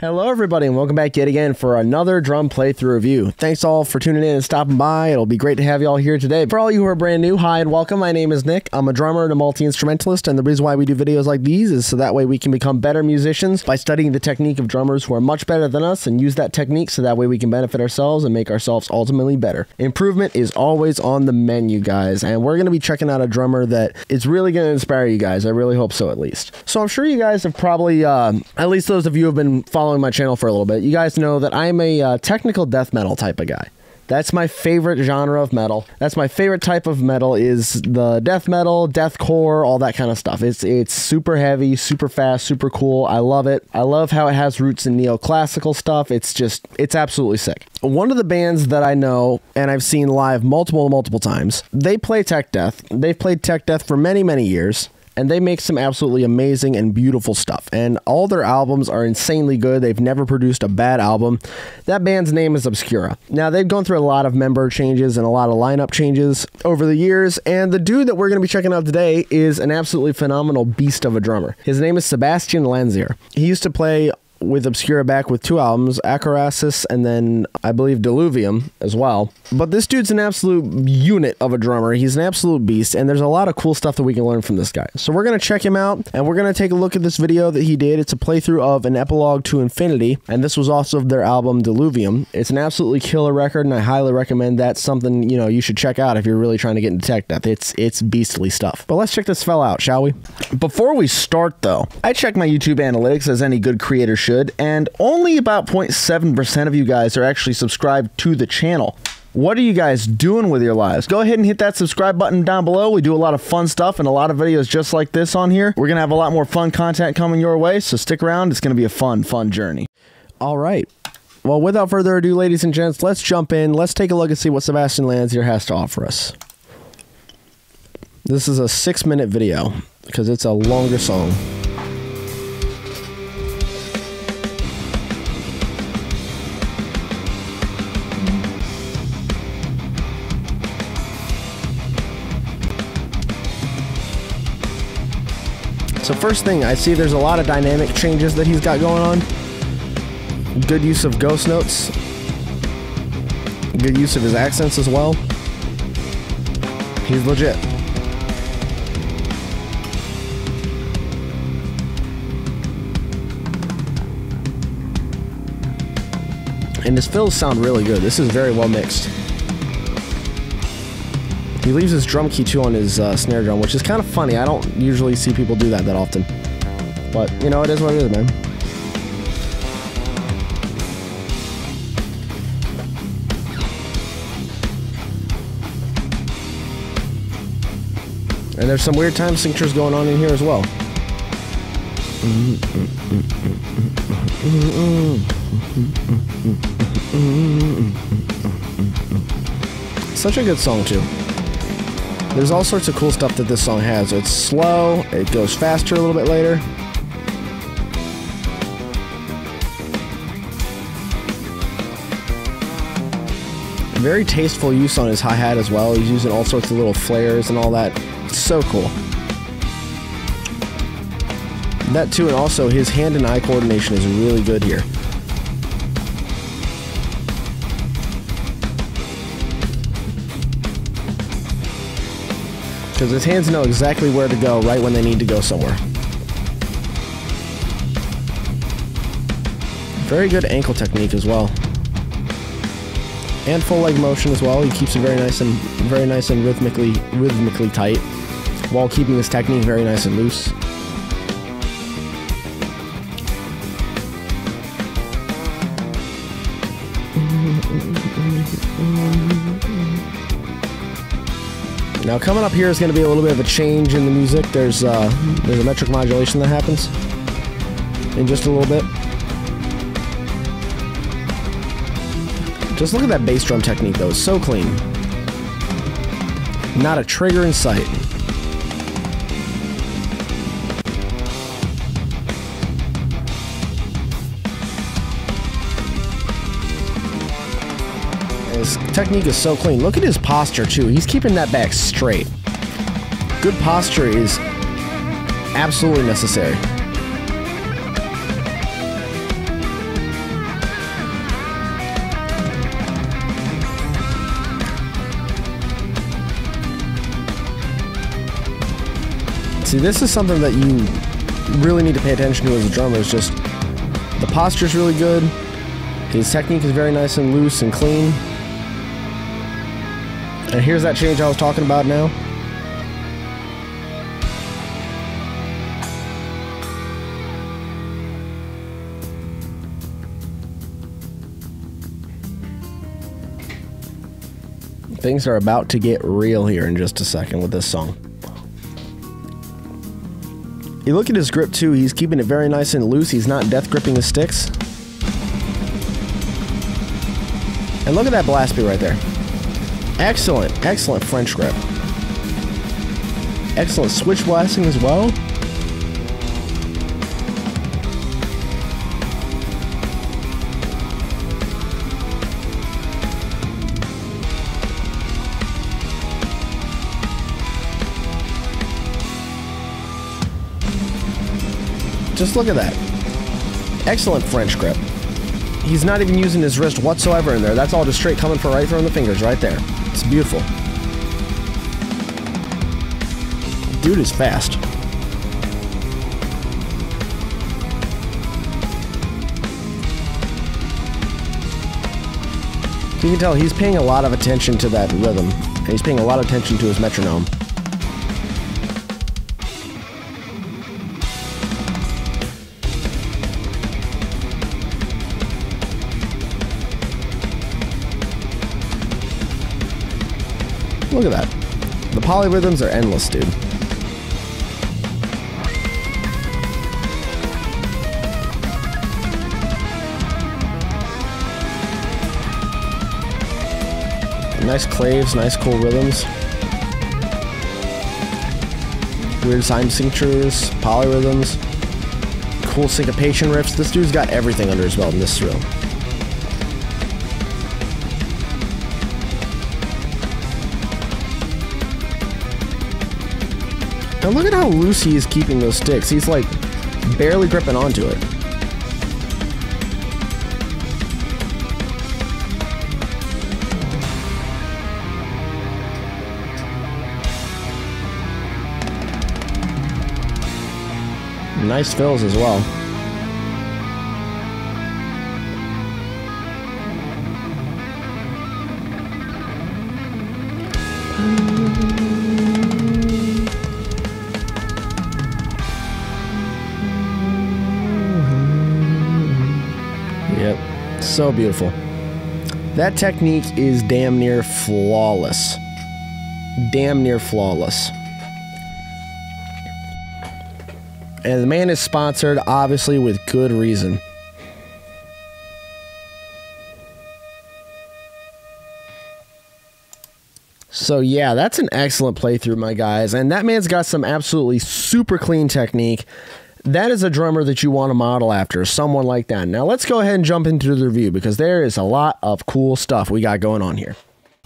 Hello everybody and welcome back yet again for another drum playthrough review. Thanks all for tuning in and stopping by. It'll be great to have you all here today. For all you who are brand new, hi and welcome. My name is Nick. I'm a drummer and a multi-instrumentalist, and the reason why we do videos like these is so that way we can become better musicians by studying the technique of drummers who are much better than us and use that technique so that way we can benefit ourselves and make ourselves ultimately better. Improvement is always on the menu, guys, and we're going to be checking out a drummer that is really going to inspire you guys. I really hope so, at least. So I'm sure you guys have probably, at least those of you who have been following my channel for a little bit, you guys know that I'm a technical death metal type of guy. That's my favorite genre of metal. That's my favorite type of metal, is the death metal, deathcore, all that kind of stuff. It's super heavy, super fast, super cool. I love it. I love how it has roots in neoclassical stuff. It's absolutely sick. One of the bands that I know and I've seen live multiple times, they play tech death. They've played tech death for many years. And they make some absolutely amazing and beautiful stuff. And all their albums are insanely good. They've never produced a bad album. That band's name is Obscura. Now, they've gone through a lot of member changes and a lot of lineup changes over the years. And the dude that we're going to be checking out today is an absolutely phenomenal beast of a drummer. His name is Sebastian Lanser. He used to play with Obscura back with two albums, Acroasis and then I believe Diluvium as well. But this dude's an absolute unit of a drummer. He's an absolute beast, and there's a lot of cool stuff that we can learn from this guy. So we're going to check him out, and we're going to take a look at this video that he did. It's a playthrough of an Epilogue to Infinity, and this was also their album Diluvium. It's an absolutely killer record, and I highly recommend that. Something, you know, you should check out if you're really trying to get into tech death. It's beastly stuff. But let's check this fella out, shall we? Before we start, though, I check my YouTube analytics, as any good creator should, and only about 0.7% of you guys are actually subscribed to the channel. What are you guys doing with your lives? Go ahead and hit that subscribe button down below. We do a lot of fun stuff and a lot of videos just like this on here. We're going to have a lot more fun content coming your way, so stick around. It's going to be a fun journey. All right. Well, without further ado, ladies and gents, let's jump in. Let's take a look and see what Sebastian Lanser has to offer us. This is a 6-minute video because it's a longer song. So first thing, I see there's a lot of dynamic changes that he's got going on. Good use of ghost notes. Good use of his accents as well. He's legit. And his fills sound really good. This is very well mixed. He leaves his drum key too on his snare drum, which is kind of funny. I don't usually see people do that often. But, you know, it is what it is, man. And there's some weird time signatures going on in here as well. Such a good song, too. There's all sorts of cool stuff that this song has. It's slow, it goes faster a little bit later. Very tasteful use on his hi-hat as well. He's using all sorts of little flares and all that. It's so cool. That too, and also his hand and eye coordination is really good here. Because his hands know exactly where to go right when they need to go somewhere. Very good ankle technique as well. And full leg motion as well. He keeps it very nice and rhythmically tight, while keeping his technique very nice and loose. Now coming up here is going to be a little bit of a change in the music. There's a metric modulation that happens in just a little bit. Just look at that bass drum technique though, it's so clean. Not a trigger in sight. His technique is so clean. Look at his posture too. He's keeping that back straight. Good posture is absolutely necessary. See, this is something that you really need to pay attention to as a drummer, is just the posture's really good. His technique is very nice and loose and clean. And here's that change I was talking about now. Things are about to get real here in just a second with this song. You look at his grip too, he's keeping it very nice and loose. He's not death gripping his sticks. And look at that blast beat right there. Excellent, excellent French grip. Excellent switch blasting as well. Just look at that. Excellent French grip. He's not even using his wrist whatsoever in there. That's all just straight coming from right from the fingers right there. It's beautiful. Dude is fast. You can tell he's paying a lot of attention to that rhythm. And he's paying a lot of attention to his metronome. Look at that. The polyrhythms are endless, dude. Nice claves, nice cool rhythms. Weird time signatures, polyrhythms, cool syncopation riffs. This dude's got everything under his belt in this reel. Now look at how loose he is keeping those sticks. He's like barely gripping onto it. Nice fills as well. Yep, so beautiful. That technique is damn near flawless. Damn near flawless. And the man is sponsored, obviously, with good reason. So yeah, that's an excellent playthrough, my guys. And that man's got some absolutely super clean technique. That is a drummer that you want to model after, someone like that. Now let's go ahead and jump into the review, because there is a lot of cool stuff we got going on here.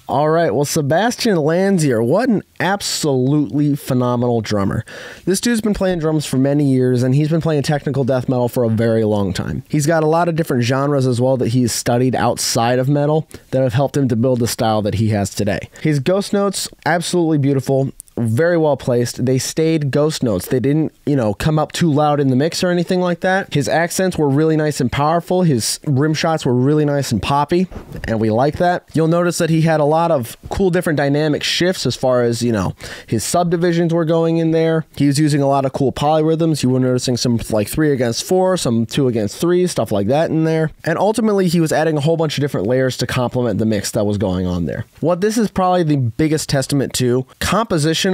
All right, well, Sebastian Lanser, what an absolutely phenomenal drummer. This dude's been playing drums for many years, and he's been playing technical death metal for a very long time. He's got a lot of different genres as well that he's studied outside of metal that have helped him to build the style that he has today. His ghost notes, absolutely beautiful. Very well placed. They stayed ghost notes. They didn't, you know, come up too loud in the mix or anything like that. His accents were really nice and powerful. His rim shots were really nice and poppy, and we like that. You'll notice that he had a lot of cool different dynamic shifts as far as, you know, his subdivisions were going in there. He was using a lot of cool polyrhythms. You were noticing some like 3 against 4, some 2 against 3, stuff like that in there. And ultimately, he was adding a whole bunch of different layers to complement the mix that was going on there. What this is probably the biggest testament to, compositionally,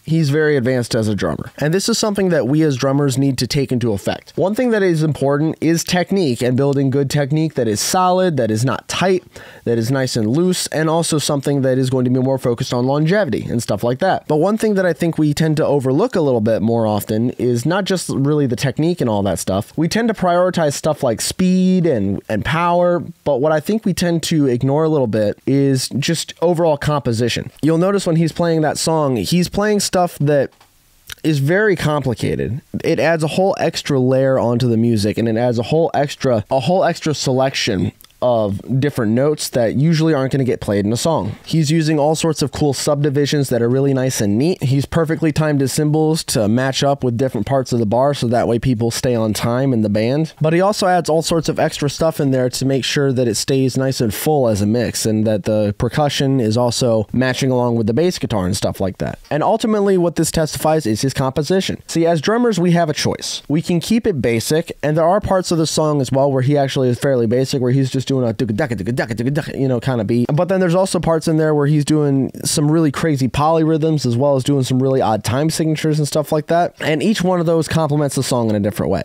he's very advanced as a drummer. And this is something that we as drummers need to take into effect. One thing that is important is technique, and building good technique that is solid, that is not tight, that is nice and loose, and also something that is going to be more focused on longevity and stuff like that. But one thing that I think we tend to overlook a little bit more often is not just really the technique and all that stuff. We tend to prioritize stuff like speed and power, but what I think we tend to ignore a little bit is just overall composition. You'll notice when he's playing that song, he's playing stuff that is very complicated. It adds a whole extra layer onto the music, and it adds a whole extra selection of different notes that usually aren't going to get played in a song. He's using all sorts of cool subdivisions that are really nice and neat. He's perfectly timed his cymbals to match up with different parts of the bar so that way people stay on time in the band. But he also adds all sorts of extra stuff in there to make sure that it stays nice and full as a mix, and that the percussion is also matching along with the bass guitar and stuff like that. And ultimately what this testifies is his composition. See, as drummers, we have a choice. We can keep it basic, and there are parts of the song as well where he actually is fairly basic, where he's just doing a you know, kind of beat. But then there's also parts in there where he's doing some really crazy polyrhythms, as well as doing some really odd time signatures and stuff like that. And each one of those complements the song in a different way.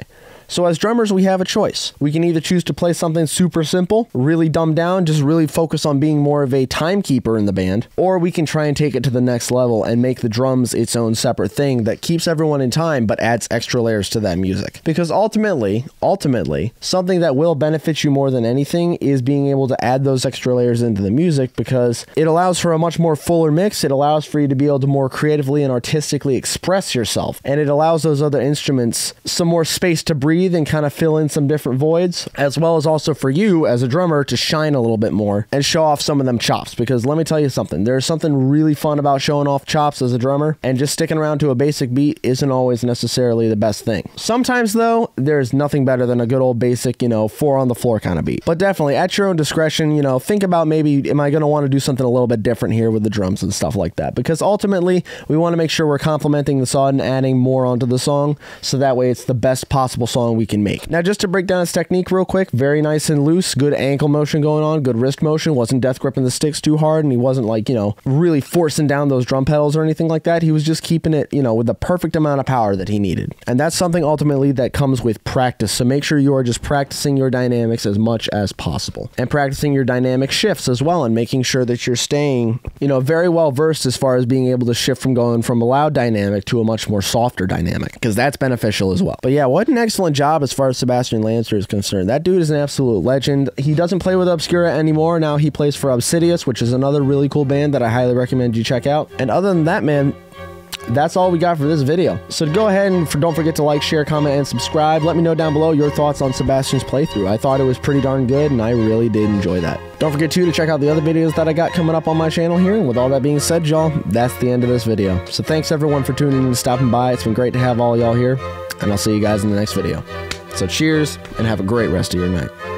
So as drummers, we have a choice. We can either choose to play something super simple, really dumbed down, just really focus on being more of a timekeeper in the band, or we can try and take it to the next level and make the drums its own separate thing that keeps everyone in time but adds extra layers to that music. Because ultimately, something that will benefit you more than anything is being able to add those extra layers into the music, because it allows for a much more fuller mix, it allows for you to be able to more creatively and artistically express yourself, and it allows those other instruments some more space to breathe and kind of fill in some different voids, as well as also for you as a drummer to shine a little bit more and show off some of them chops. Because let me tell you something, there's something really fun about showing off chops as a drummer, and just sticking around to a basic beat isn't always necessarily the best thing. Sometimes though, there's nothing better than a good old basic, you know, 4 on the floor kind of beat. But definitely at your own discretion, you know, think about maybe, am I going to want to do something a little bit different here with the drums and stuff like that? Because ultimately we want to make sure we're complementing the song and adding more onto the song, so that way it's the best possible song we can make. Now, just to break down his technique real quick, very nice and loose, good ankle motion going on, good wrist motion, wasn't death gripping the sticks too hard, and he wasn't like, you know, really forcing down those drum pedals or anything like that. He was just keeping it, you know, with the perfect amount of power that he needed. And that's something ultimately that comes with practice. So make sure you are just practicing your dynamics as much as possible, and practicing your dynamic shifts as well, and making sure that you're staying, you know, very well versed as far as being able to shift from going from a loud dynamic to a much more softer dynamic, because that's beneficial as well. But yeah, what an excellent job as far as Sebastian Lanser is concerned. That dude is an absolute legend. He doesn't play with Obscura anymore. Now he plays for Obsidious, which is another really cool band that I highly recommend you check out. And other than that, man, that's all we got for this video. So go ahead and don't forget to like, share, comment, and subscribe. Let me know down below your thoughts on Sebastian's playthrough. I thought it was pretty darn good, and I really did enjoy that. Don't forget too to check out the other videos that I got coming up on my channel here. And with all that being said, y'all, that's the end of this video. So thanks everyone for tuning in and stopping by. It's been great to have all y'all here, and I'll see you guys in the next video. So cheers, and have a great rest of your night.